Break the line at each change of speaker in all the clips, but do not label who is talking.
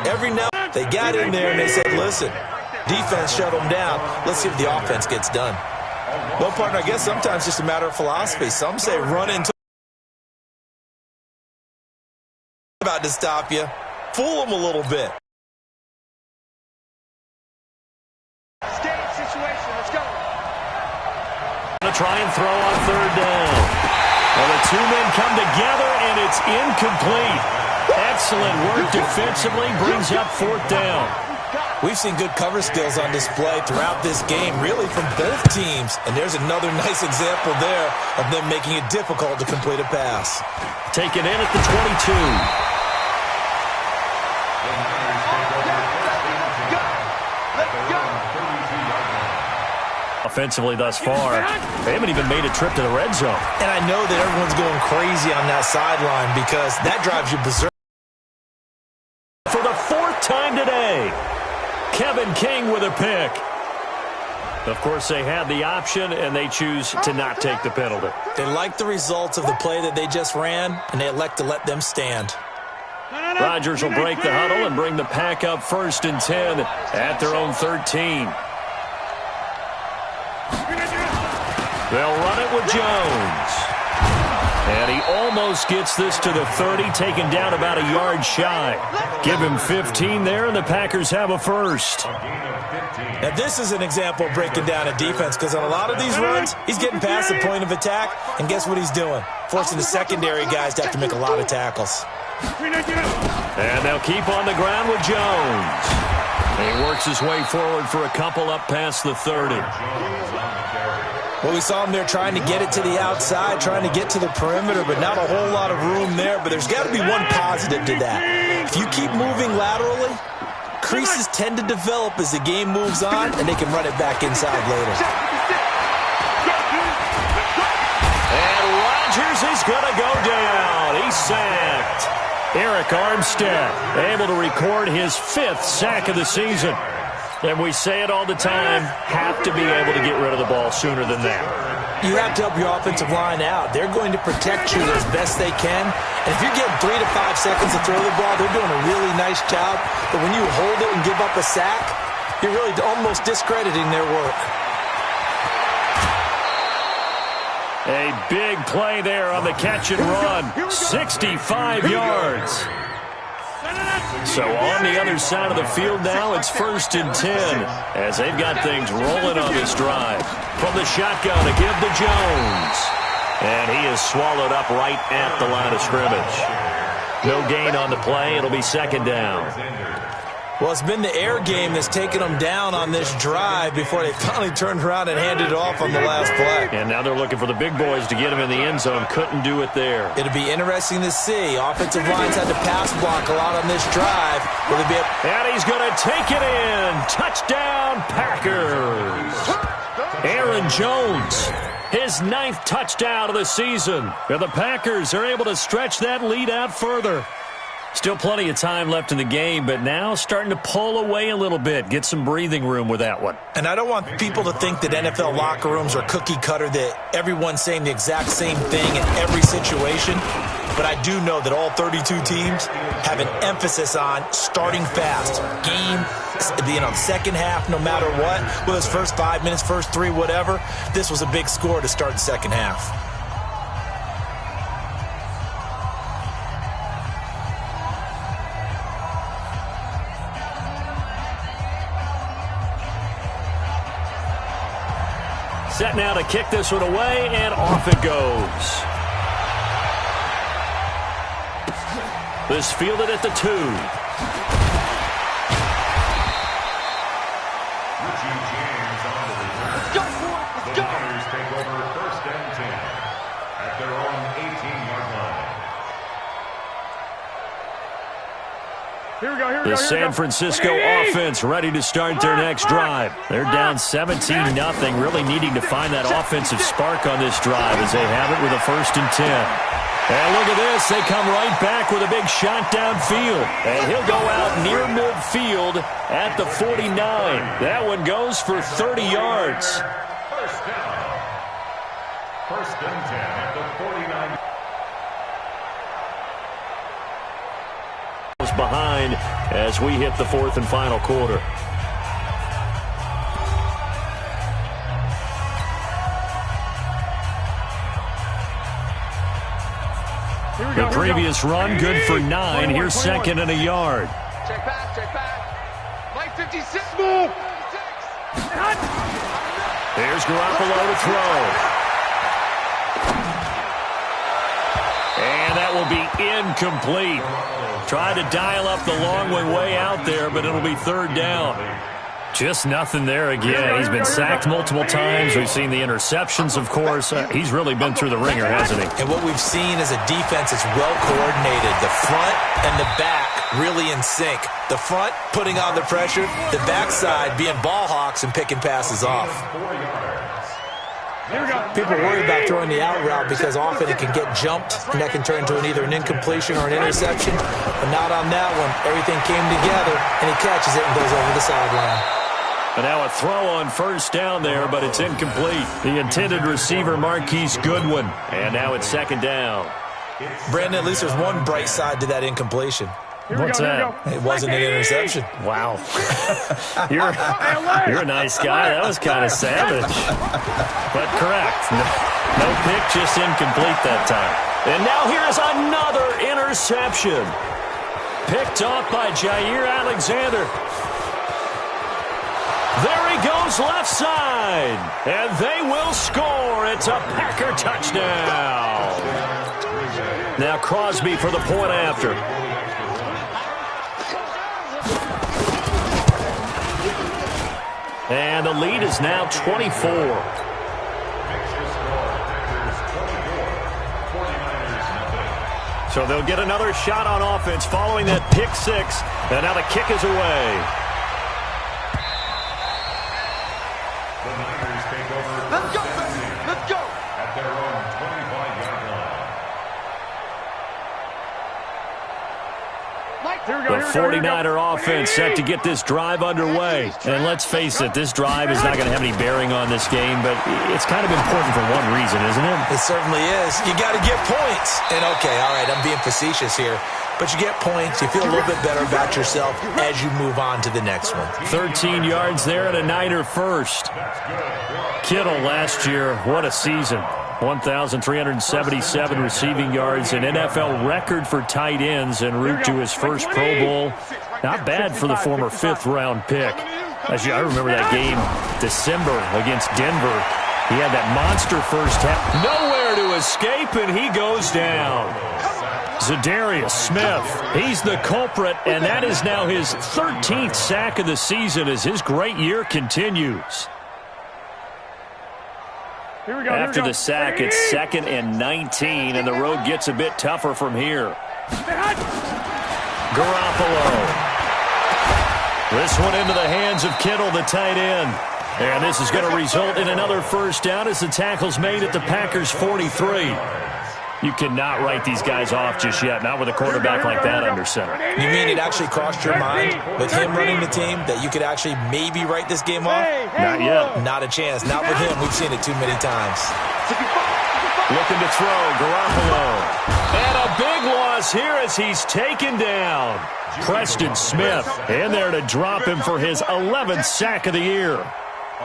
Every now and then, they got in there and they said, listen, defense shut them down. Let's see if the offense gets done. Well, partner, I guess sometimes it's just a matter of philosophy. Some say run into about to stop you. Fool them a little bit.
Stage situation, let's go.
Gonna try and throw on third down. Well, the two men come together, and it's incomplete. Excellent work defensively, brings up fourth down.
We've seen good cover skills on display throughout this game, really from both teams. And there's another nice example there of them making it difficult to complete a pass.
Taken in at the 22. Offensively thus far, they haven't even made a trip to the red zone.
And I know that everyone's going crazy on that sideline because that drives you berserk.
For the fourth time today, Kevin King with a pick. Of course, they had the option, and they choose to not take the penalty.
They like the results of the play that they just ran, and they elect to let them stand.
Rodgers will break the huddle and bring the pack up 1st and 10 at their own 13. They'll run it with Jones. And he almost gets this to the 30, taken down about a yard shy. Give him 15 there, and the Packers have a first.
Now, this is an example of breaking down a defense because on a lot of these runs, he's getting past the point of attack, and guess what he's doing? Forcing the secondary guys to have to make a lot of tackles.
And they'll keep on the ground with Jones. He works his way forward for a couple up past the 30.
Well, we saw him there trying to get it to the outside, trying to get to the perimeter, but not a whole lot of room there. But there's got to be one positive to that. If you keep moving laterally, creases tend to develop as the game moves on, and they can run it back inside later.
And Rodgers is going to go down. He's sacked. Eric Armstead able to record his 5th sack of the season. And we say it all the time, have to be able to get rid of the ball sooner than that.
You have to help your offensive line out. They're going to protect you as best they can. And if you're getting 3 to 5 seconds to throw the ball, they're doing a really nice job. But when you hold it and give up a sack, you're really almost discrediting their work.
A big play there on the catch and run. 65 yards. So on the other side of the field now, it's 1st and 10 as they've got things rolling on this drive. From the shotgun to give to Jones. And he is swallowed up right at the line of scrimmage. No gain on the play. It'll be 2nd down.
Well, it's been the air game that's taken them down on this drive before they finally turned around and handed it off on the last play.
And now they're looking for the big boys to get him in the end zone. Couldn't do it there.
It'll be interesting to see. Offensive lines had to pass block a lot on this drive. Will they be
and he's going to take it in. Touchdown, Packers. Aaron Jones, his 9th touchdown of the season. And the Packers are able to stretch that lead out further. Still plenty of time left in the game, but now starting to pull away a little bit. Get some breathing room with that one.
And I don't want people to think that NFL locker rooms are cookie cutter, that everyone's saying the exact same thing in every situation. But I do know that all 32 teams have an emphasis on starting fast. Second half, no matter what. Whether it's first 5 minutes, first 3, whatever. This was a big score to start the second half.
Set now to kick this one away, and off it goes. This fielded at the 2.
The Niners take over 1st and 10 at their own 18-yard line.
The San Francisco offense ready to start their next drive. They're down 17-0, really needing to find that offensive spark on this drive as they have it with a 1st and 10. And look at this. They come right back with a big shot downfield. And he'll go out near midfield at the 49. That one goes for 30 yards.
First down. 1st and 10 at the 49.
falls behind as we hit the fourth and final quarter. The previous run, good for 9. Here's second and a yard.
Check back, check back. Mike 56. Move.
There's Garoppolo to throw. And that will be incomplete. Tried to dial up the long way out there, but it'll be third down. Just nothing there again. He's been sacked multiple times. We've seen the interceptions, of course. He's really been through the ringer, hasn't he?
And what we've seen is a defense that's well coordinated. The front and the back really in sync. The front putting on the pressure, the backside being ball hawks and picking passes off. People worry about throwing the out route because often it can get jumped and that can turn into either an incompletion or an interception. But not on that one. Everything came together and he catches it and goes over the sideline.
And now a throw on first down there, but it's incomplete. The intended receiver, Marquise Goodwin. And now it's second down.
Brandon, at least there's one bright side to that incompletion.
What's that?
It wasn't an interception.
Wow. You're a nice guy. That was kind of savage. But correct. No pick, just incomplete that time. And now here's another interception. Picked off by Jair Alexander. There he goes left side. And they will score. It's a Packer touchdown. Now Crosby for the point after. And the lead is now 24. So they'll get another shot on offense following that pick six. And now the kick is away.
Let's go, let's go.
At their own 25-yard line.
The 49er offense set to get this drive underway. And let's face it, this drive is not going to have any bearing on this game, but it's kind of important for one reason, isn't it?
It certainly is. You got to get points. And okay, all right, I'm being facetious here. But you get points, you feel a little bit better about yourself as you move on to the next one.
13 yards there and a Niner first. Kittle last year, what a season. 1,377 receiving yards, an NFL record for tight ends en route to his first Pro Bowl. Not bad for the former fifth-round pick. I remember that game, December, against Denver. He had that monster first half. Nowhere to escape, and he goes down. Zadarius Smith, he's the culprit, and that is now his 13th sack of the season as his great year continues. After the sack, it's 2nd and 19, and the road gets a bit tougher from here. Garoppolo. This one into the hands of Kittle, the tight end. And this is going to result in another first down as the tackle's made at the Packers' 43. You cannot write these guys off just yet, not with a quarterback like that under center.
You mean it actually crossed your mind with him running the team that you could actually maybe write this game off?
Not yet.
Not a chance. Not with him. We've seen it too many times.
Looking to throw, Garoppolo. And a big loss here as he's taken down. Preston Smith in there to drop him for his 11th sack of the year.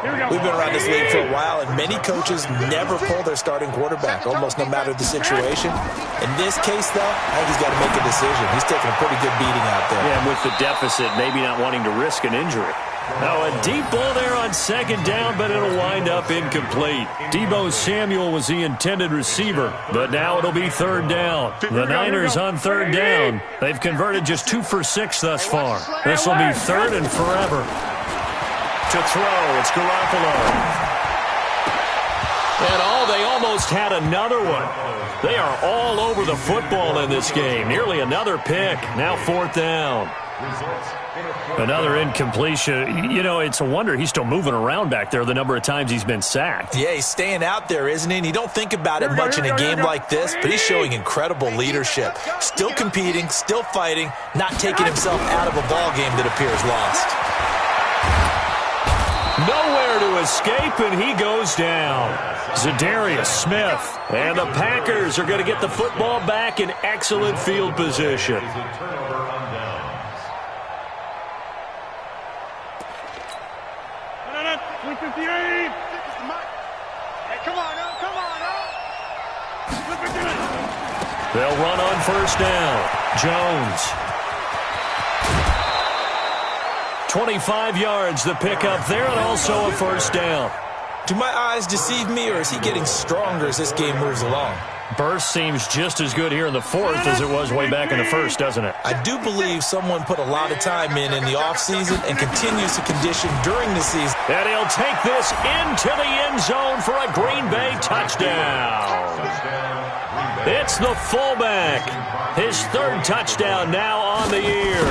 We've been around this league for a while, and many coaches never pull their starting quarterback, almost no matter the situation. In this case, though, I think he's got to make a decision. He's taking a pretty good beating out there.
Yeah, and with the deficit, maybe not wanting to risk an injury. Now, a deep ball there on second down, but it'll wind up incomplete. Deebo Samuel was the intended receiver, but now it'll be third down. The Niners on third down. They've converted just 2 for 6 thus far. This will be third and forever. To throw, it's Garoppolo. And they almost had another one. They are all over the football in this game. Nearly another pick. Now fourth down. Another incompletion. You know, it's a wonder he's still moving around back there the number of times he's been sacked.
Yeah, he's staying out there, isn't he? And you don't think about it much in a game like this, but he's showing incredible leadership. Still competing, still fighting, not taking himself out of a ball game that appears lost.
Nowhere to escape, and he goes down. Zadarius Smith. And the Packers are going to get the football back in excellent field position.
Turnover on down.
58. Hey, come on, now. Come on, now.
They'll run on first down. Jones. 25 yards the pickup there, and also a first down.
Do my eyes deceive me, or is he getting stronger as this game moves along?
Burst seems just as good here in the fourth as it was way back in the first, doesn't it?
I do believe someone put a lot of time in the offseason and continues to condition during the season.
And he'll take this into the end zone for a Green Bay touchdown. It's the fullback. His third touchdown now on the year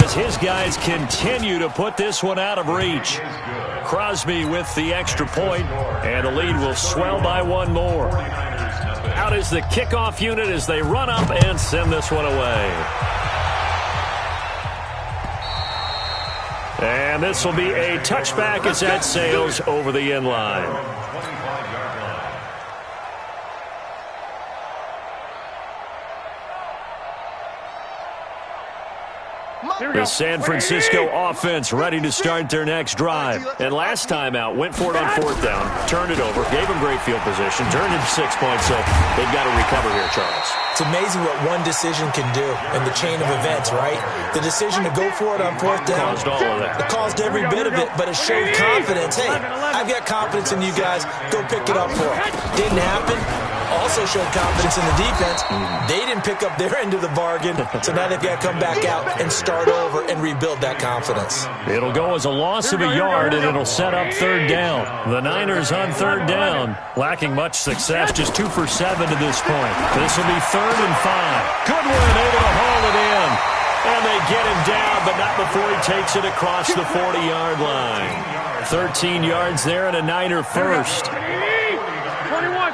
as his guys continue to put this one out of reach. Crosby with the extra point, and the lead will swell by one more. Out is the kickoff unit as they run up and send this one away. And this will be a touchback as that sails over the end line. The San Francisco offense ready to start their next drive. And last time out, went for it on fourth down, turned it over, gave them great field position, turned it 6 points, so they've got to recover here, Charles.
It's amazing what one decision can do in the chain of events, right? The decision to go for it on fourth down.
Caused all of that.
It caused every bit of it, but it showed confidence. Hey, I've got confidence in you guys. Go pick it up for it. Didn't happen. Also showed confidence in the defense. They didn't pick up their end of the bargain, so now they've got to come back out and start over and rebuild that confidence.
It'll go as a loss of a yard, and it'll set up third down. The Niners on third down, lacking much success, just 2 for 7 to this point. This will be 3rd and 5. Goodwin able to haul it in, and they get him down, but not before he takes it across the 40-yard line. 13 yards there and a Niner first.
21.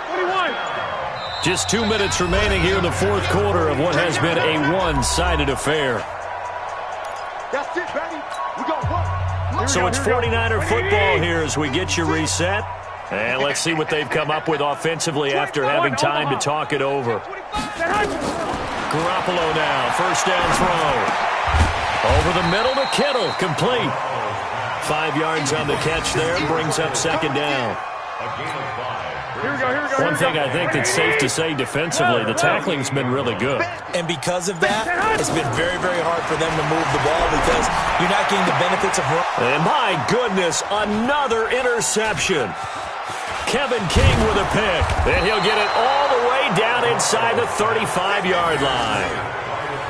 Just 2 minutes remaining here in the fourth quarter of what has been a one-sided affair.
That's it, baby. We got one.
So it's 49er football here as we get you reset. And let's see what they've come up with offensively after having time to talk it over. Garoppolo now, first down throw. Over the middle to Kittle, complete. 5 yards on the catch there, brings up second down.
Here we go.
One thing I think that's safe to say defensively, the tackling's been really good.
And because of that, it's been very, very hard for them to move the ball because you're not getting the benefits of run.
And my goodness, another interception. Kevin King with a pick. And he'll get it all the way down inside the 35-yard line.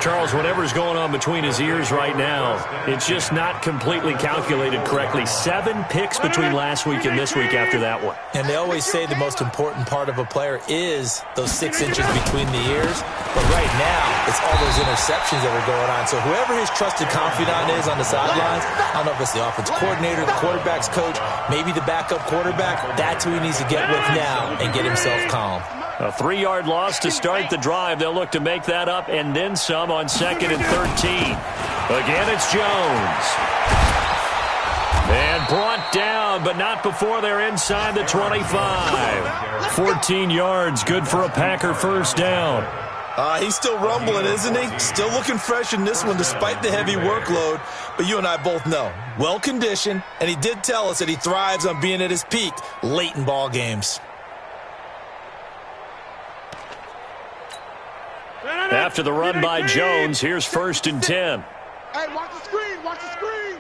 Charles, whatever's going on between his ears right now, it's just not completely calculated correctly. 7 picks between last week and this week after that one.
And they always say the most important part of a player is those 6 inches between the ears. But right now, it's all those interceptions that are going on. So whoever his trusted confidant is on the sidelines, I don't know if it's the offensive coordinator, the quarterback's coach, maybe the backup quarterback, that's who he needs to get with now and get himself calm.
A 3-yard loss to start the drive. They'll look to make that up and then some on 2nd and 13. Again, it's Jones. And brought down, but not before they're inside the 25. 14 yards, good for a Packer first down.
He's still rumbling, isn't he? Still looking fresh in this one despite the heavy workload. But you and I both know, well-conditioned, and he did tell us that he thrives on being at his peak late in ball games.
After the run by Jones, here's 1st and 10.
Hey, watch the screen. Watch the screen.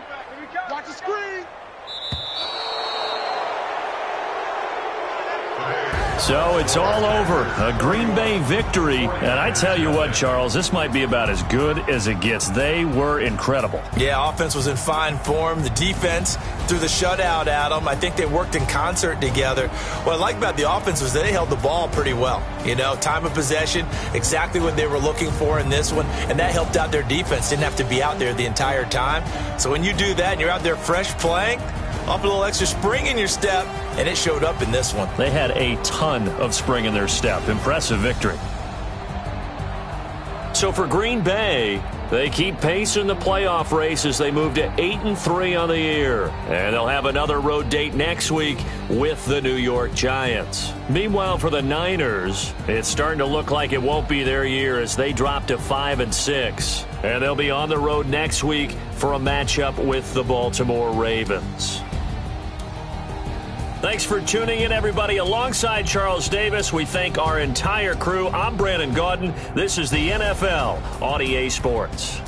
Watch the screen.
So it's all over. A Green Bay victory. And I tell you what, Charles, this might be about as good as it gets. They were incredible.
Yeah, offense was in fine form. The defense threw the shutout at them. I think they worked in concert together. What I like about the offense was they held the ball pretty well. You know, time of possession, exactly what they were looking for in this one. And that helped out their defense. Didn't have to be out there the entire time. So when you do that and you're out there fresh playing, up a little extra spring in your step, and it showed up in this one.
They had a ton of spring in their step. Impressive victory. So for Green Bay, they keep pace in the playoff race as they move to 8-3 on the year. And they'll have another road date next week with the New York Giants. Meanwhile, for the Niners, it's starting to look like it won't be their year as they drop to 5-6. And they'll be on the road next week for a matchup with the Baltimore Ravens. Thanks for tuning in, everybody. Alongside Charles Davis, we thank our entire crew. I'm Brandon Gaudin. This is the NFL on EA Sports.